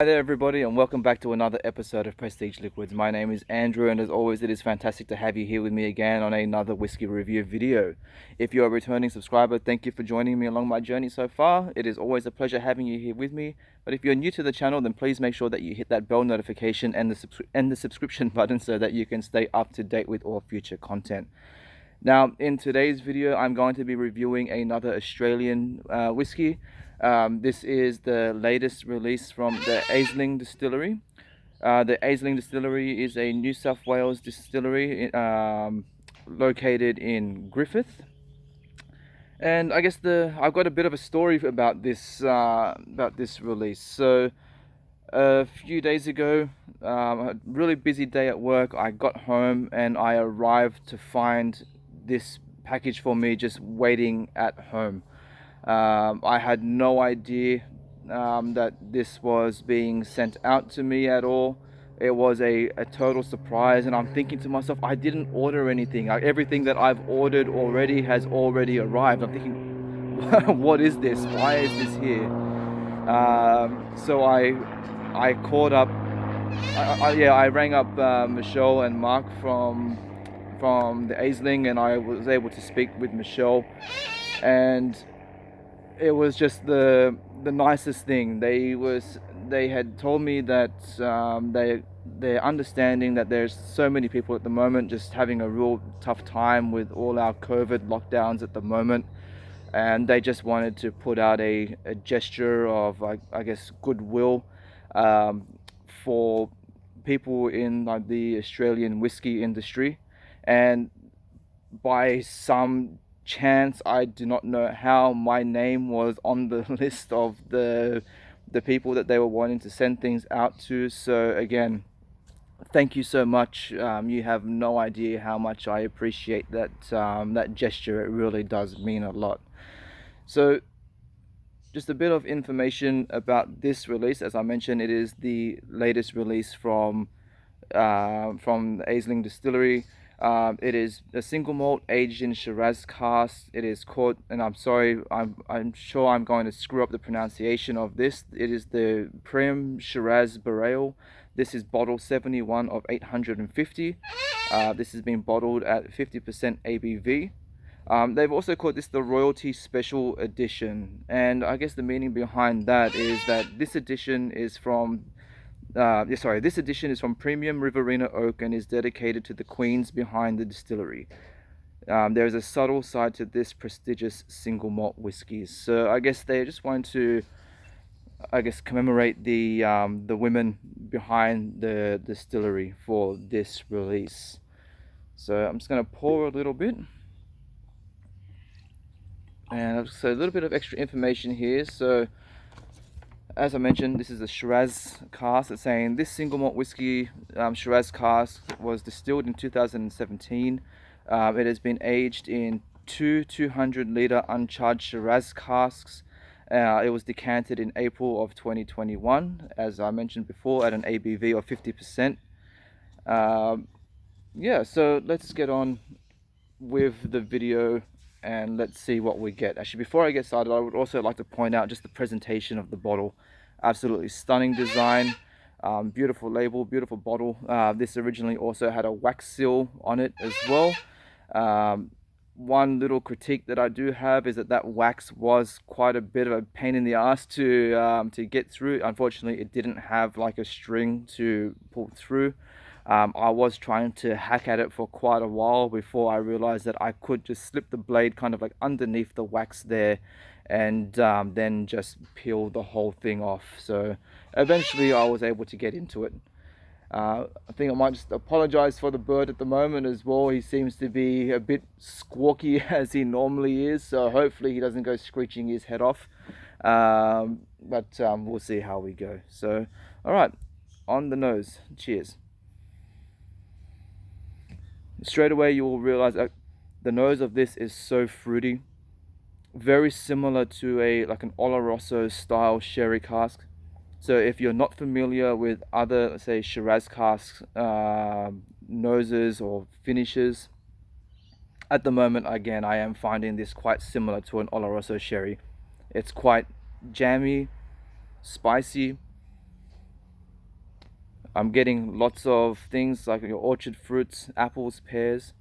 Hi there everybody, and welcome back to another episode of Prestige Liquids. My name is Andrew, and as always it is fantastic to have you here with me again on another whiskey review video. If you're a returning subscriber, thank you for joining me along my journey so far. It is always a pleasure having you here with me, but if you're new to the channel, then please make sure that you hit that bell notification and the subscription button so that you can stay up to date with all future content. Now, in today's video, I'm going to be reviewing another Australian whiskey. This is the latest release from the Aisling Distillery. The Aisling Distillery is a New South Wales distillery located in Griffith. And I guess I've got a bit of a story about this release. So a few days ago, a really busy day at work, I got home and I arrived to find this package for me just waiting at home. I had no idea that this was being sent out to me at all. It was a total surprise, and I'm thinking to myself, I didn't order anything. Everything that I've ordered already has already arrived. I'm thinking, what is this? Why is this here? So I called up, I rang up Michelle and Mark from the Aisling, and I was able to speak with Michelle, and it was just the nicest thing. They had told me that they're understanding that there's so many people at the moment just having a real tough time with all our COVID lockdowns at the moment, and they just wanted to put out a gesture of I guess goodwill for people in like the Australian whiskey industry. And by some chance, I do not know how, my name was on the list of the people that they were wanting to send things out to. So again, thank you so much. You have no idea how much I appreciate that gesture. It really does mean a lot. So just a bit of information about this release. As I mentioned, it is the latest release from the Aisling Distillery. It is a single malt aged in Shiraz cask. It is called, and I'm sorry, I'm sure I'm going to screw up the pronunciation of this. It is the Preimhe Shiraz Baraille. This is bottle 71 of 850. This has been bottled at 50% ABV. They've also called this the Royalty Special Edition, and I guess the meaning behind that is that this edition is from this edition is from premium Riverina oak and is dedicated to the queens behind the distillery. There is a subtle side to this prestigious single malt whiskies. So I guess they just want to, commemorate the women behind the distillery for this release. So I'm just going to pour a little bit. And so a little bit of extra information here. So as I mentioned, this is a Shiraz cask. It's saying this single malt whiskey Shiraz cask was distilled in 2017. It has been aged in two 200-litre uncharged Shiraz casks. It was decanted in April of 2021, as I mentioned before, at an ABV of 50%. Yeah, so let's get on with the video and let's see what we get. Actually, before I get started, I would also like to point out just the presentation of the bottle. Absolutely stunning design, beautiful label, beautiful bottle. This originally also had a wax seal on it as well. One little critique that I do have is that wax was quite a bit of a pain in the ass to get through. Unfortunately, it didn't have like a string to pull through. I was trying to hack at it for quite a while before I realized that I could just slip the blade kind of like underneath the wax there and then just peel the whole thing off. So eventually I was able to get into it. I think I might just apologize for the bird at the moment as well. He seems to be a bit squawky as he normally is, so hopefully he doesn't go screeching his head off. But we'll see how we go. So all right, on the nose. Cheers. Straight away you will realize that the nose of this is so fruity, very similar to an Oloroso style sherry cask. So if you're not familiar with other, let's say, Shiraz casks noses or finishes, at the moment again I am finding this quite similar to an Oloroso sherry. It's quite jammy, spicy, I'm getting lots of things like your orchard fruits, apples, pears,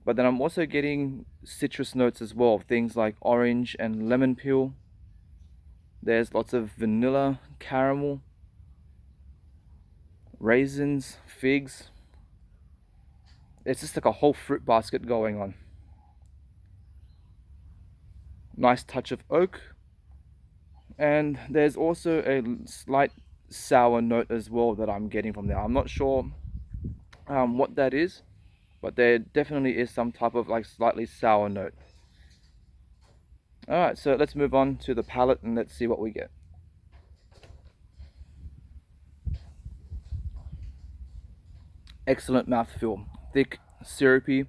but then I'm also getting citrus notes as well, things like orange and lemon peel. There's lots of vanilla, caramel, raisins, figs. It's just like a whole fruit basket going on. Nice touch of oak. And there's also a slight sour note as well that I'm getting from there. I'm not sure what that is, but there definitely is some type of like slightly sour note. Alright, so let's move on to the palate and let's see what we get. Excellent mouthfeel, thick, syrupy.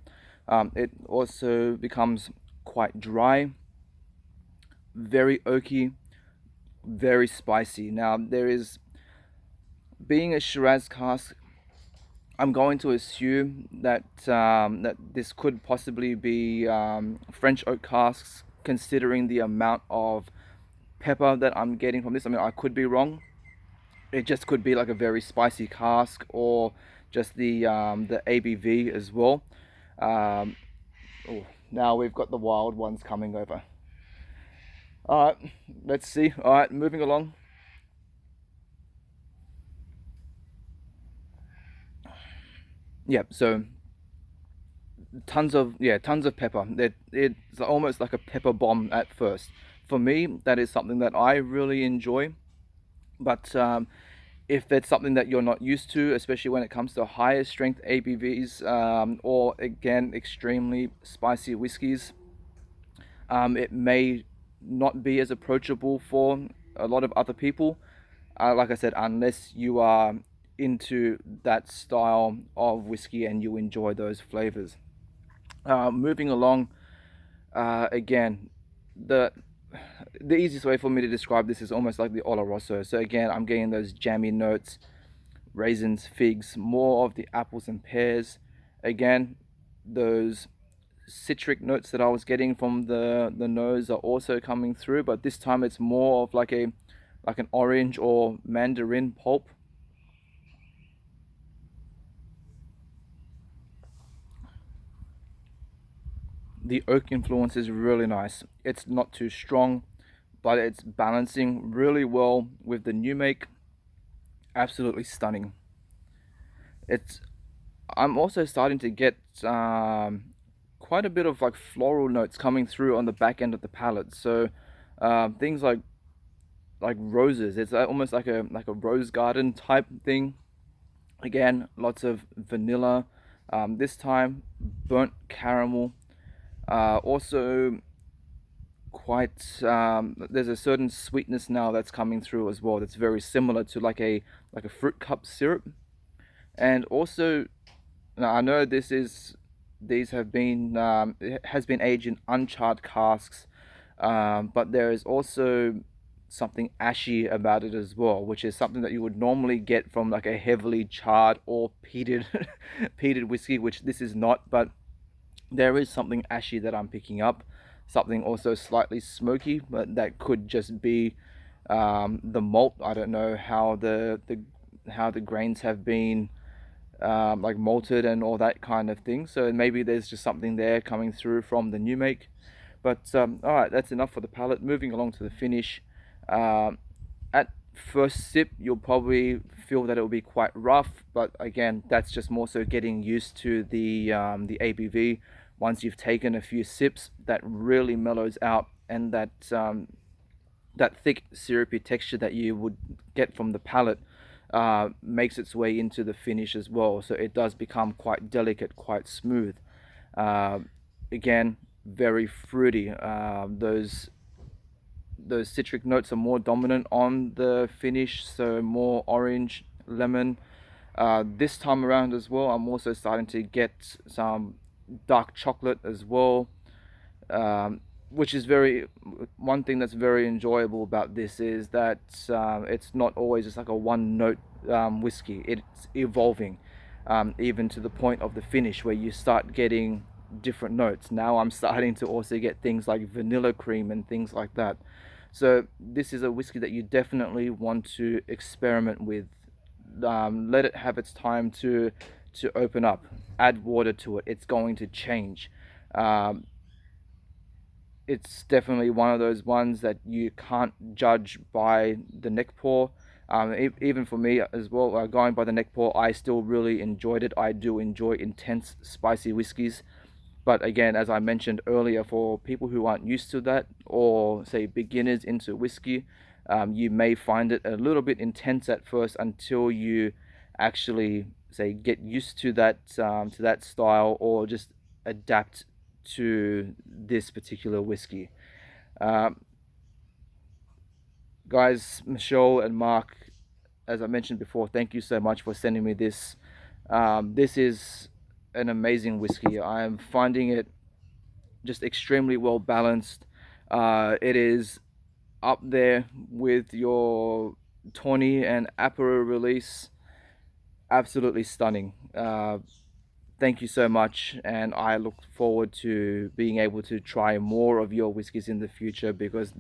It also becomes quite dry, very oaky, very spicy. Now there is, being a Shiraz cask, I'm going to assume that that this could possibly be French oak casks, considering the amount of pepper that I'm getting from this. I mean, I could be wrong. It just could be like a very spicy cask, or just the ABV as well. Oh, now we've got the wild ones coming over. All right, let's see. All right, moving along. Yeah, so tons of pepper. It's almost like a pepper bomb at first. For me, that is something that I really enjoy. But if it's something that you're not used to, especially when it comes to higher strength ABVs, or again extremely spicy whiskies, it may not be as approachable for a lot of other people. Like I said, unless you are into that style of whiskey and you enjoy those flavors. Moving along, again, the easiest way for me to describe this is almost like the Oloroso. So again, I'm getting those jammy notes, raisins, figs, more of the apples and pears. Again, those citric notes that I was getting from the nose are also coming through, but this time it's more of like an orange or mandarin pulp. The oak influence is really nice. It's not too strong, but it's balancing really well with the new make. Absolutely stunning. I'm also starting to get quite a bit of like floral notes coming through on the back end of the palate. So things like roses. It's almost like a rose garden type thing. Again, lots of vanilla. This time, burnt caramel. Also, quite there's a certain sweetness now that's coming through as well. That's very similar to like a fruit cup syrup. And also, now I know these have been it has been aged in uncharred casks, but there is also something ashy about it as well, which is something that you would normally get from like a heavily charred or peated peated whiskey, which this is not. But there is something ashy that I'm picking up, something also slightly smoky, but that could just be the malt. I don't know how the grains have been like malted and all that kind of thing. So maybe there's just something there coming through from the new make. But all right, that's enough for the palate. Moving along to the finish. At first sip, you'll probably feel that it will be quite rough, but again, that's just more so getting used to the ABV. Once you've taken a few sips, that really mellows out, and that thick syrupy texture that you would get from the palate makes its way into the finish as well. So it does become quite delicate, quite smooth. Again, very fruity. Those citric notes are more dominant on the finish, so more orange, lemon. This time around as well, I'm also starting to get some dark chocolate as well, which is one thing that's very enjoyable about this is that it's not always just like a one note whiskey. It's evolving, even to the point of the finish where you start getting different notes. Now I'm starting to also get things like vanilla cream and things like that. So this is a whiskey that you definitely want to experiment with. let it have its time to open up. Add water to it, it's going to change. It's definitely one of those ones that you can't judge by the neck pour. Even for me as well, going by the neck pour, I still really enjoyed it. I do enjoy intense spicy whiskies, but again, as I mentioned earlier, for people who aren't used to that, or say beginners into whiskey, you may find it a little bit intense at first until you actually say get used to that style, or just adapt to this particular whiskey. Um, Guys, Michelle and Mark, as I mentioned before, thank you so much for sending me this. This is an amazing whiskey. I am finding it just extremely well balanced. It is up there with your Tawny and Apero release. Absolutely stunning. Thank you so much, and I look forward to being able to try more of your whiskies in the future, because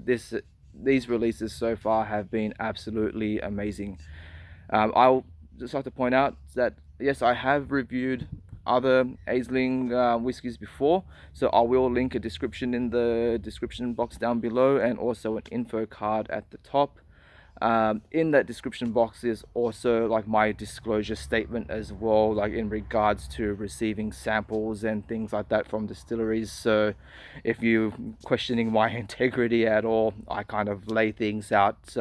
these releases so far have been absolutely amazing. I'll just like to point out that yes, I have reviewed other Aisling whiskies before, so I will link a description in the description box down below, and also an info card at the top. In that description box is also like my disclosure statement as well, like in regards to receiving samples and things like that from distilleries. So if you're questioning my integrity at all, I kind of lay things out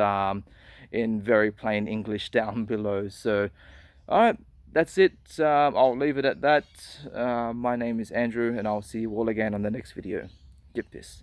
in very plain English down below. So all right, that's it. I'll leave it at that. My name is Andrew, and I'll see you all again on the next video. KIPPIS.